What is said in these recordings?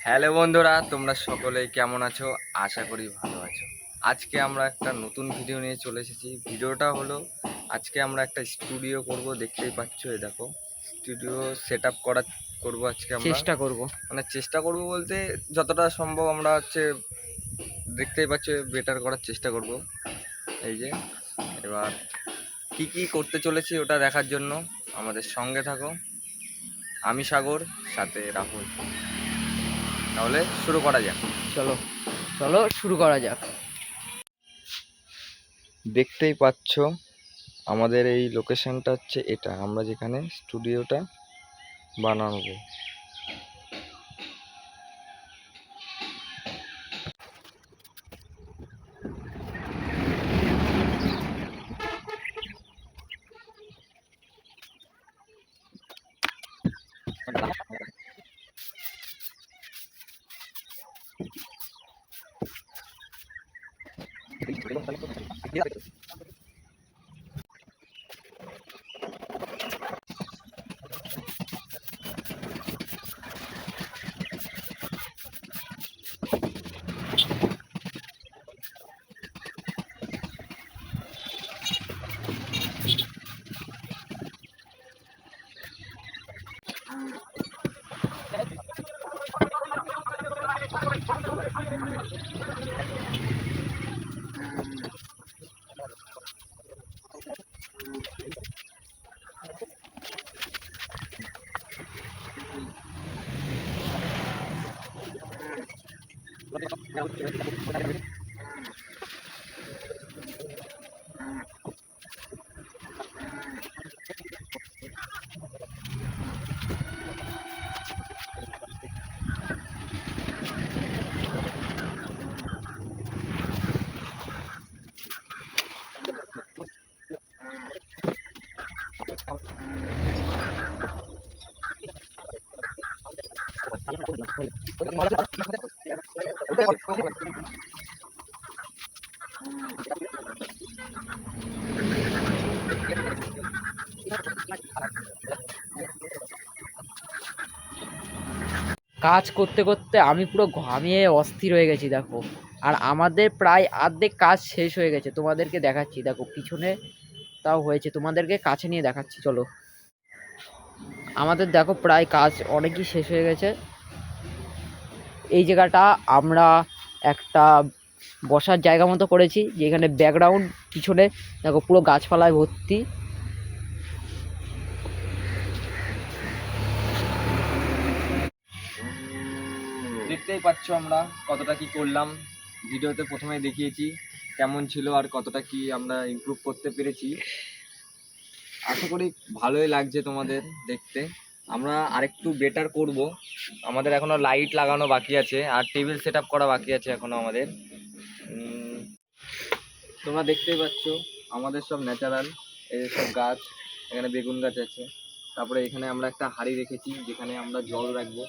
Hello বন্ধুরা, তোমরা সকলেই কেমন আছো? আশা করি ভালো আছো। আজকে আমরা একটা নতুন ভিডিও নিয়ে চলে এসেছি। ভিডিওটা হলো আজকে আমরা একটা স্টুডিও করব। দেখতেই পাচ্ছ, এই দেখো স্টুডিও সেট আপ করবো আজকে আমরা চেষ্টা করব বলতে যতটা সম্ভব আমরা দেখতেই পাচ্ছ বেটার করার চেষ্টা করব। এই যে এবার কি কি করতে চলেছি ওটা দেখার জন্য আমাদের সঙ্গে থাকো। আমি সাগর, সাথে রাহুল। তাহলে শুরু করা যাক। চলো চলো শুরু করা যাক। দেখতেই পাচ্ছ আমাদের এই লোকেশনটা হচ্ছে এটা, আমরা যেখানে স্টুডিওটা বানাবো। কাজ করতে করতে আমি পুরো ঘামিয়ে অস্থির হয়ে গেছি দেখো। আর আমাদের প্রায় অর্ধেক কাজ শেষ হয়ে গেছে, তোমাদেরকে দেখাচ্ছি দেখো পিছনে তাও হয়েছে, তোমাদেরকে কাছে নিয়ে দেখাচ্ছি চলো। আমাদের দেখো প্রায় কাজ অনেকই শেষ হয়ে গেছে। এই জায়গাটা আমরা একটা বসার জায়গা মতো করেছি, যেখানে ব্যাকগ্রাউন্ড পিছনে দেখো পুরো গাছপালায় ভর্তি। দেখতেই পাচ্ছ আমরা কতটা কি করলাম। ভিডিওতে প্রথমে দেখিয়েছি কেমন ছিল আর কতটা কি আমরা ইমপ্রুভ করতে পেরেছি। আশা করি ভালোই লাগছে তোমাদের দেখতে। আমরা আরেকটু বেটার করব। আমাদের এখনো লাইট লাগানো বাকি আছে আর টেবিল সেট আপ করা বাকি আছে এখনো আমাদের। তোমরা দেখতেই পাচ্ছ আমাদের সব ন্যাচারাল এই সব গাছ। এখানে বেগুন গাছ আছে, তারপরে এখানে আমরা একটা হাঁড়ি রেখেছি যেখানে আমরা জল রাখবো।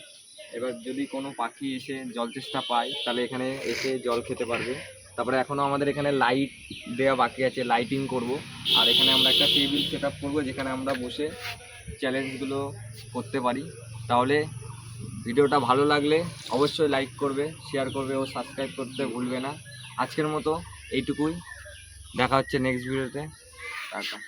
এবার যদি কোনো পাখি এসে জল তেষ্টা পায় তাহলে এখানে এসে জল খেতে পারবে। তারপরে এখনও আমাদের এখানে লাইট দেওয়া বাকি আছে, লাইটিং করব। আর এখানে আমরা একটা টেবিল সেট আপ করবো যেখানে আমরা বসে চ্যালেঞ্জগুলো করতে পারি। তাহলে ভিডিওটা ভালো লাগলে অবশ্যই লাইক করবে, শেয়ার করবে ও সাবস্ক্রাইব করতে ভুলবে না। আজকের মতো এইটুকুই, দেখা হচ্ছে নেক্সট ভিডিওতে। টাটা।